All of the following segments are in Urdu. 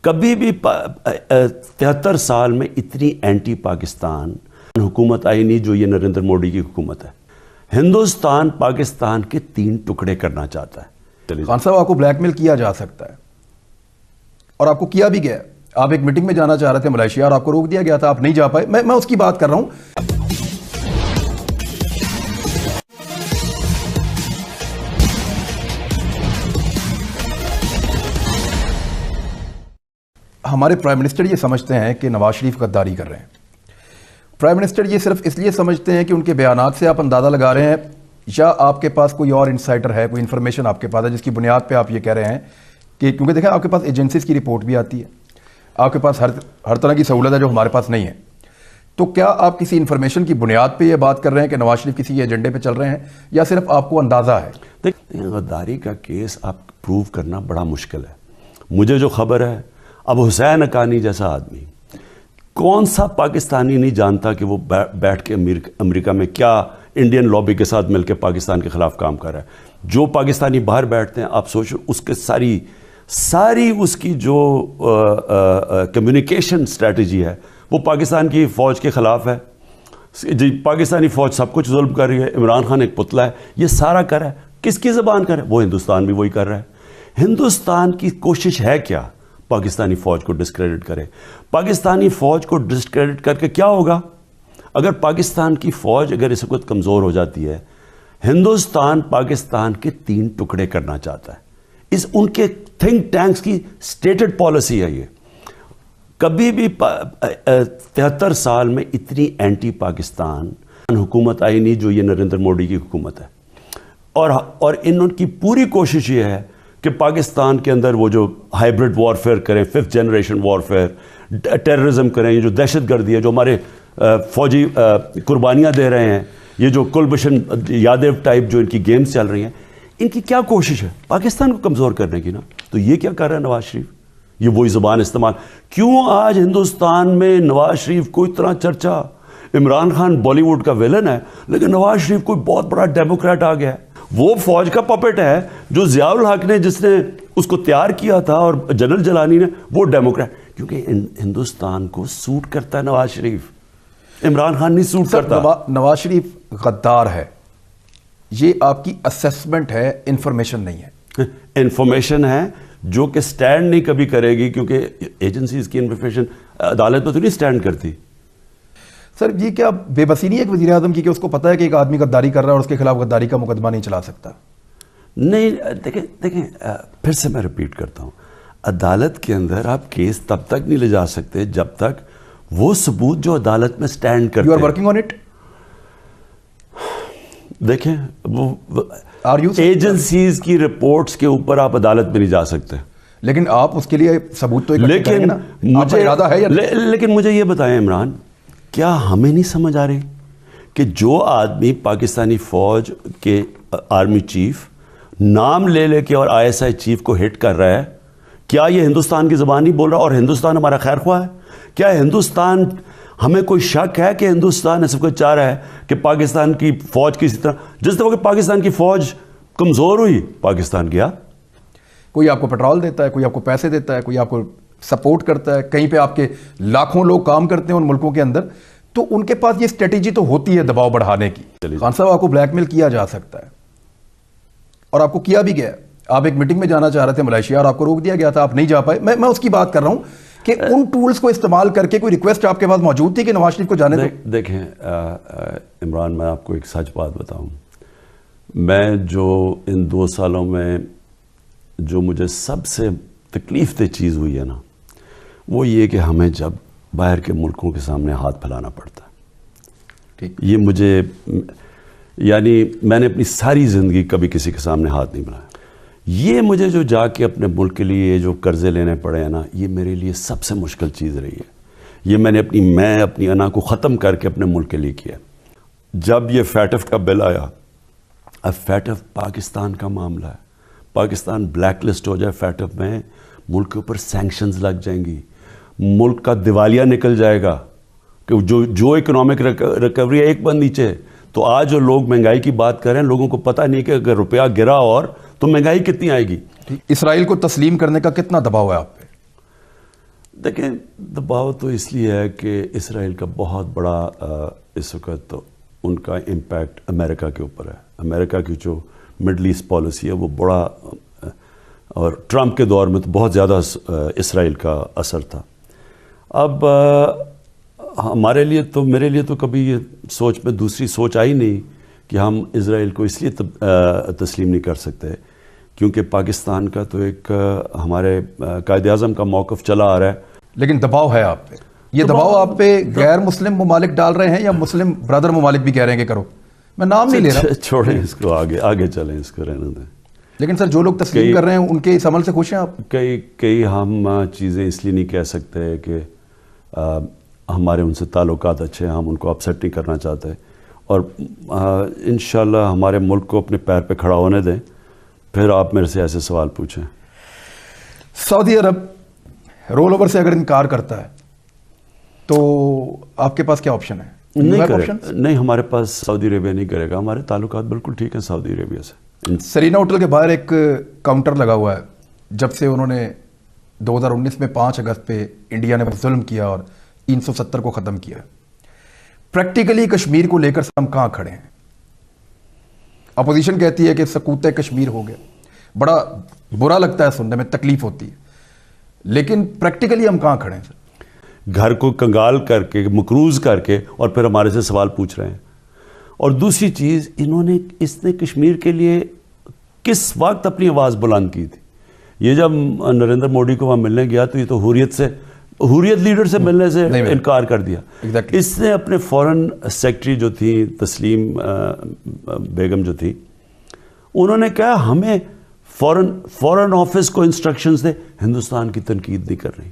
کبھی بھی 73 سال میں اتنی اینٹی پاکستان حکومت آئی نہیں جو یہ نریندر موڈی کی حکومت ہے۔ ہندوستان پاکستان کے 3 ٹکڑے کرنا چاہتا ہے۔ خان صاحب، آپ کو بلیک میل کیا جا سکتا ہے اور آپ کو کیا بھی گیا۔ آپ ایک میٹنگ میں جانا چاہ رہے تھے ملائیشیا اور آپ کو روک دیا گیا تھا، آپ نہیں جا پائے۔ میں اس کی بات کر رہا ہوں۔ ہمارے پرائم منسٹر یہ سمجھتے ہیں کہ نواز شریف غداری کر رہے ہیں۔ پرائم منسٹر یہ صرف اس لیے سمجھتے ہیں کہ ان کے بیانات سے آپ اندازہ لگا رہے ہیں، یا آپ کے پاس کوئی اور انسائڈر ہے، کوئی انفارمیشن آپ کے پاس ہے جس کی بنیاد پہ آپ یہ کہہ رہے ہیں کہ کیونکہ دیکھیں آپ کے پاس ایجنسیز کی رپورٹ بھی آتی ہے، آپ کے پاس ہر طرح کی سہولت ہے جو ہمارے پاس نہیں ہے، تو کیا آپ کسی انفارمیشن کی بنیاد پہ یہ بات کر رے ہیں کہ نواز شریف کسی ایجنڈے پہ چل رہے ہیں، یا صرف آپ کو اندازہ ہے؟ دیکھیں، غداری کا کیس آپ پروو کرنا بڑا مشکل ہے۔ مجھے جو خبر ہے، اب حسین حقانی جیسا آدمی، کون سا پاکستانی نہیں جانتا کہ وہ بیٹھ کے امریکہ میں کیا انڈین لابی کے ساتھ مل کے پاکستان کے خلاف کام کر رہا ہے۔ جو پاکستانی باہر بیٹھتے ہیں، آپ سوچو اس کے ساری اس کی جو کمیونیکیشن اسٹریٹجی ہے وہ پاکستان کی فوج کے خلاف ہے۔ پاکستانی فوج سب کچھ ظلم کر رہی ہے، عمران خان ایک پتلا ہے، یہ سارا کر رہا ہے۔ کس کی زبان کر رہا ہے؟ وہ ہندوستان بھی وہی کر رہا ہے۔ ہندوستان کی کوشش ہے کیا؟ پاکستانی فوج کو ڈسکریڈٹ کرے۔ پاکستانی فوج کو ڈسکریڈٹ کر کے کیا ہوگا؟ اگر پاکستان کی فوج اگر اس وقت کمزور ہو جاتی ہے، ہندوستان پاکستان کے 3 ٹکڑے کرنا چاہتا ہے۔ ان کے تھنک ٹینکس کی سٹیٹڈ پالیسی ہے یہ۔ کبھی بھی 73 سال میں اتنی اینٹی پاکستان حکومت آئی نہیں جو یہ نریندر موڈی کی حکومت ہے، اور ان کی پوری کوشش یہ ہے کہ پاکستان کے اندر وہ جو ہائیبرڈ وارفیئر کریں، 5th جنریشن وارفیئر، ٹیررزم کریں، یہ جو دہشت گردی ہے، جو ہمارے فوجی قربانیاں دے رہے ہیں، یہ جو کلبھوشن یادو ٹائپ جو ان کی گیمز چل رہی ہیں، ان کی کیا کوشش ہے؟ پاکستان کو کمزور کرنے کی نا۔ تو یہ کیا کر رہا ہے نواز شریف؟ یہ وہی زبان استعمال۔ کیوں آج ہندوستان میں نواز شریف کو اتنا چرچا؟ عمران خان بالی ووڈ کا ویلن ہے، لیکن نواز شریف کوئی بہت بڑا ڈیموکریٹ آ گیا ہے۔ وہ فوج کا پپٹ ہے جو ضیاء الحق نے جس نے اس کو تیار کیا تھا، اور جنرل جلانی نے، وہ ڈیموکریٹ، کیونکہ ہندوستان کو سوٹ کرتا ہے نواز شریف، عمران خان نہیں سوٹ کرتا۔ نواز شریف غدار ہے، یہ آپ کی اسیسمنٹ ہے، انفارمیشن نہیں ہے؟ انفارمیشن ہے جو کہ سٹینڈ نہیں کبھی کرے گی، کیونکہ ایجنسیز کی انفارمیشن عدالت میں تو نہیں سٹینڈ کرتی۔ سر، یہ کیا بے بسی نہیں ہے وزیر اعظم کی کہ اس کو پتہ ہے کہ ایک آدمی غداری کر رہا ہے اور اس کے خلاف غداری کا مقدمہ نہیں چلا سکتا؟ نہیں، دیکھیں پھر سے میں ریپیٹ کرتا ہوں، عدالت کے اندر آپ کیس تب تک نہیں لے جا سکتے جب تک وہ ثبوت جو عدالت میں سٹینڈ کرتے ہیں۔ You are working on it? دیکھیں، وہ ایجنسیز کی رپورٹس کے اوپر آپ عدالت میں نہیں جا سکتے، لیکن آپ اس کے لیے ثبوت تو اکٹھے کریں گے نا۔ آپ کا ارادہ ہے یا نہیں؟ لیکن مجھے یہ بتائیں عمران، کیا ہمیں نہیں سمجھ آ رہی کہ جو آدمی پاکستانی فوج کے آرمی چیف نام لے کے اور ISI چیف کو ہٹ کر رہا ہے، کیا یہ ہندوستان کی زبان نہیں بول رہا؟ اور ہندوستان ہمارا خیر خواہ ہے؟ کیا ہندوستان، ہمیں کوئی شک ہے کہ ہندوستان اس وقت چاہ رہا ہے کہ پاکستان کی فوج کی جس طرح کہ پاکستان کی فوج کمزور ہوئی، پاکستان گیا؟ کوئی آپ کو پیٹرول دیتا ہے، کوئی آپ کو پیسے دیتا ہے، کوئی آپ کو سپورٹ کرتا ہے، کہیں پہ آپ کے لاکھوں لوگ کام کرتے ہیں ان ملکوں کے اندر، تو ان کے پاس یہ اسٹریٹجی تو ہوتی ہے دباؤ بڑھانے کی۔ خان صاحب، آپ کو بلیک میل کیا جا سکتا ہے اور آپ کو کیا بھی گیا۔ آپ ایک میٹنگ میں جانا چاہ رہے تھے ملائیشیا اور آپ کو روک دیا گیا تھا، آپ نہیں جا پائے۔ میں اس کی بات کر رہا ہوں کہ ان ٹولز کو استعمال کر کے کوئی ریکویسٹ آپ کے پاس موجود تھی کہ نواز شریف کو جانے دو؟ دیکھیں عمران، میں آپ کو ایک سچ بات بتاؤں، میں جو ان 2 سالوں میں جو مجھے سب سے تکلیف دہ چیز ہوئی ہے نا، وہ یہ کہ ہمیں جب باہر کے ملکوں کے سامنے ہاتھ پھیلانا پڑتا ہے۔ یہ مجھے، یعنی میں نے اپنی ساری زندگی کبھی کسی کے سامنے ہاتھ نہیں بنایا، یہ مجھے جو جا کے اپنے ملک کے لیے جو قرضے لینے پڑے ہیں نا، یہ میرے لیے سب سے مشکل چیز رہی ہے۔ یہ میں نے اپنی انا کو ختم کر کے اپنے ملک کے لیے کیا۔ جب یہ فیٹف کا بل آیا، اب فیٹف پاکستان کا معاملہ ہے، پاکستان بلیک لسٹ ہو جائے فیٹف میں، ملک کے اوپر سینکشنز لگ جائیں گی، ملک کا دیوالیہ نکل جائے گا، کہ جو اکنامک ریکوری ہے ایک بند نیچے۔ تو آج جو لوگ مہنگائی کی بات کر رہے ہیں، لوگوں کو پتہ نہیں کہ اگر روپیہ گرا اور تو مہنگائی کتنی آئے گی۔ اسرائیل کو تسلیم کرنے کا کتنا دباؤ ہے آپ پہ؟ دیکھیں دباؤ تو اس لیے ہے کہ اسرائیل کا بہت بڑا اس وقت تو ان کا امپیکٹ امریکہ کے اوپر ہے. امریکہ کی جو مڈل ایسٹ پالیسی ہے وہ بڑا، اور ٹرمپ کے دور میں تو بہت زیادہ اسرائیل کا اثر تھا. اب ہمارے لیے تو، میرے لیے تو کبھی یہ سوچ میں دوسری سوچ آئی نہیں کہ ہم اسرائیل کو اس لیے تسلیم نہیں کر سکتے کیونکہ پاکستان کا تو ایک ہمارے قائد اعظم کا موقف چلا آ رہا ہے. لیکن دباؤ ہے آپ پہ. یہ دباؤ آپ پہ غیر مسلم ممالک ڈال رہے ہیں یا مسلم برادر ممالک بھی کہہ رہے ہیں کہ کرو؟ میں نام نہیں لے رہا. چھوڑیں اس کو، آگے چلیں، اس کو رہنے دیں. لیکن سر جو لوگ تسلیم کر رہے ہیں ان کے اس عمل سے خوش ہیں آپ؟ کئی ہم چیزیں اس لیے نہیں کہہ سکتے کہ ہمارے ان سے تعلقات اچھے ہیں، ہم ان کو اپسیٹ نہیں کرنا چاہتے، اور انشاءاللہ ہمارے ملک کو اپنے پیر پہ کھڑا ہونے دیں. پھر آپ میرے سے ایسے سوال پوچھیں. سعودی عرب رول اوور سے اگر انکار کرتا ہے تو آپ کے پاس کیا آپشن ہے؟ نہیں، ہمارے پاس سعودی عربیہ نہیں کرے گا. ہمارے تعلقات بالکل ٹھیک ہیں سعودی عربیہ سے. سرینا ہوٹل کے باہر ایک کاؤنٹر لگا ہوا ہے جب سے انہوں نے 2019 میں 5 اگست پہ انڈیا نے ظلم کیا اور 370 کو ختم کیا. پریکٹیکلی کشمیر کو لے کر ہم کہاں کھڑے ہیں؟ اپوزیشن کہتی ہے کہ سکوت کشمیر ہو گیا. بڑا برا لگتا ہے سننے میں، تکلیف ہوتی ہے، لیکن پریکٹیکلی ہم کہاں کھڑے ہیں سر؟ گھر کو کنگال کر کے، مقروض کر کے، اور پھر ہمارے سے سوال پوچھ رہے ہیں. اور دوسری چیز، اس نے کشمیر کے لیے کس وقت اپنی آواز بلند کی تھی؟ یہ جب نریندر موڈی کو وہاں ملنے گیا تو یہ تو حریت لیڈر سے ملنے سے انکار کر دیا. اس نے اپنے فورن سیکٹری جو تھی تسلیم بیگم جو تھی، انہوں نے کہا ہمیں فورن آفس کو انسٹرکشنز دے، ہندوستان کی تنقید نہیں کر رہی.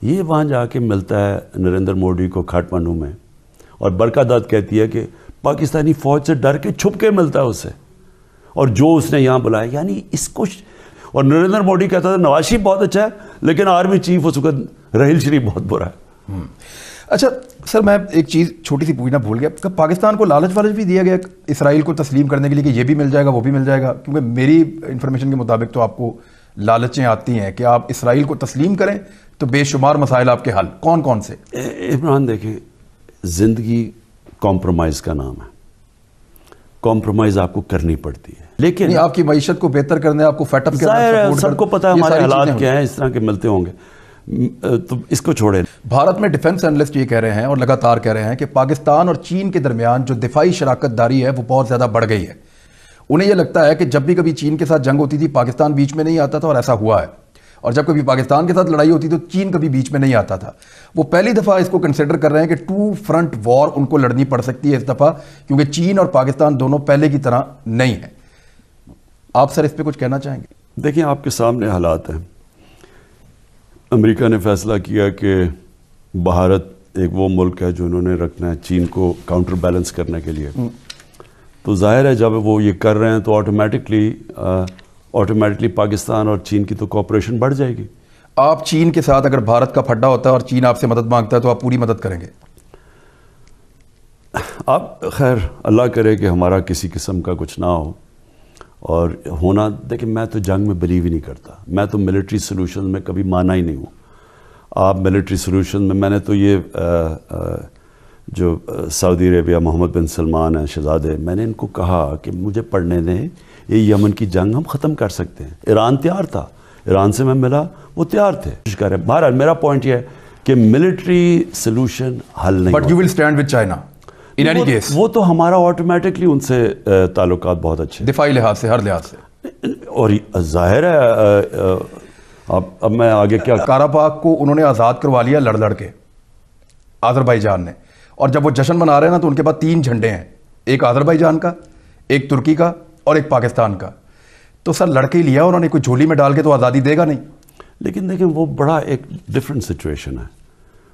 یہ وہاں جا کے ملتا ہے نریندر موڈی کو کھاٹمانڈو میں، اور برکا دت کہتی ہے کہ پاکستانی فوج سے ڈر کے چھپ کے ملتا ہے اسے، اور جو اس نے یہاں بلایا. یعنی اس کو، اور نریندر موڈی کہتا تھا نواز شریف بہت اچھا ہے لیکن آرمی چیف اس وقت راحیل شریف بہت برا ہے. اچھا سر، میں ایک چیز چھوٹی سی پوچھنا بھول گیا کہ پاکستان کو لالچ بھی دیا گیا اسرائیل کو تسلیم کرنے کے لیے کہ یہ بھی مل جائے گا وہ بھی مل جائے گا؟ کیونکہ میری انفارمیشن کے مطابق تو آپ کو لالچیں آتی ہیں کہ آپ اسرائیل کو تسلیم کریں تو بے شمار مسائل آپ کے حل. کون کون سے؟ عمران دیکھیں، زندگی کمپرومائز کا نام ہے. کمپرومائز آپ کو کرنی پڑتی ہے، لیکن آپ کی معیشت کو بہتر کرنے، آپ کو فیٹ اپ کرنا، سب کو پتہ ہے ہمارے حالات کیا ہیں، اس طرح کے ملتے ہوں گے. تو اس کو چھوڑیں. بھارت میں ڈیفنس اینالسٹ یہ کہہ رہے ہیں اور لگاتار کہہ رہے ہیں کہ پاکستان اور چین کے درمیان جو دفاعی شراکت داری ہے وہ بہت زیادہ بڑھ گئی ہے. انہیں یہ لگتا ہے کہ جب بھی کبھی چین کے ساتھ جنگ ہوتی تھی پاکستان بیچ میں نہیں آتا تھا، اور ایسا ہوا ہے. اور جب کبھی پاکستان کے ساتھ لڑائی ہوتی تو چین کبھی بیچ میں نہیں آتا تھا. وہ پہلی دفعہ اس کو کنسیڈر کر رہے ہیں کہ 2 فرنٹ وار ان کو لڑنی پڑ سکتی ہے اس دفعہ، کیونکہ چین اور پاکستان دونوں پہلے کی طرح نہیں ہیں. آپ سر اس پہ کچھ کہنا چاہیں گے؟ دیکھیں، آپ کے سامنے حالات ہیں. امریکہ نے فیصلہ کیا کہ بھارت ایک وہ ملک ہے جو انہوں نے رکھنا ہے چین کو کاؤنٹر بیلنس کرنے کے لیے. تو ظاہر ہے جب وہ یہ کر رہے ہیں تو آٹومیٹکلی پاکستان اور چین کی تو کوآپریشن بڑھ جائے گی. آپ چین کے ساتھ اگر بھارت کا پھڈا ہوتا ہے اور چین آپ سے مدد مانگتا ہے تو آپ پوری مدد کریں گے؟ آپ خیر اللہ کرے کہ ہمارا کسی قسم کا کچھ نہ ہو اور ہونا. دیکھیں، میں تو جنگ میں بلیو ہی نہیں کرتا. میں تو ملٹری سلوشن میں کبھی مانا ہی نہیں ہوں. آپ ملٹری سلوشن میں نے تو یہ جو سعودی عربیہ محمد بن سلمان ہیں شہزادے، میں نے ان کو کہا کہ مجھے پڑھنے دیں، یہ یمن کی جنگ ہم ختم کر سکتے ہیں. ایران تیار تھا، ایران سے میں ملا، وہ تیار تھے. بہرحال میرا پوائنٹ یہ ہے کہ ملٹری سلوشن حل نہیں. But you will stand with China in any case. وہ تو ہمارا آٹومیٹکلی ان سے تعلقات بہت اچھے، دفاعی لحاظ سے، ہر لحاظ سے. اور ظاہر ہے اب میں آگے کیا. کارا پاک کو انہوں نے آزاد کروا لیا لڑ کے، آذربائیجان نے. اور جب وہ جشن منا رہے ہیں نا تو ان کے پاس 3 جھنڈے ہیں، ایک آذربائیجان کا، ایک ترکی کا اور ایک پاکستان کا. تو سر لڑکے ہی لیا انہوں نے، کوئی جھولی میں ڈال کے تو آزادی دے گا نہیں. لیکن دیکھیں وہ بڑا ایک ڈفرینٹ سچویشن ہے.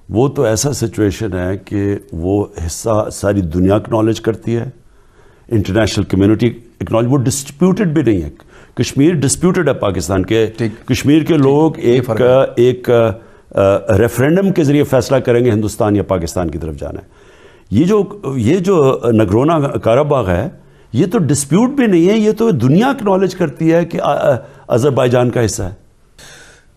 وہ تو ایسا سچویشن ہے کہ وہ حصہ ساری دنیا اکنالج کرتی ہے، انٹرنیشنل کمیونٹی اکنالج. وہ ڈسپیوٹڈ بھی نہیں ہے. کشمیر ڈسپیوٹڈ ہے پاکستان کے. کشمیر کے لوگ ایک ریفرینڈم کے ذریعے فیصلہ کریں گے ہندوستان یا پاکستان کی طرف جانا ہے. یہ جو نگرونا کاراباغ ہے یہ تو ڈسپیوٹ بھی نہیں ہے، یہ تو دنیا اکنالج کرتی ہے کہ آذربائیجان کا حصہ ہے.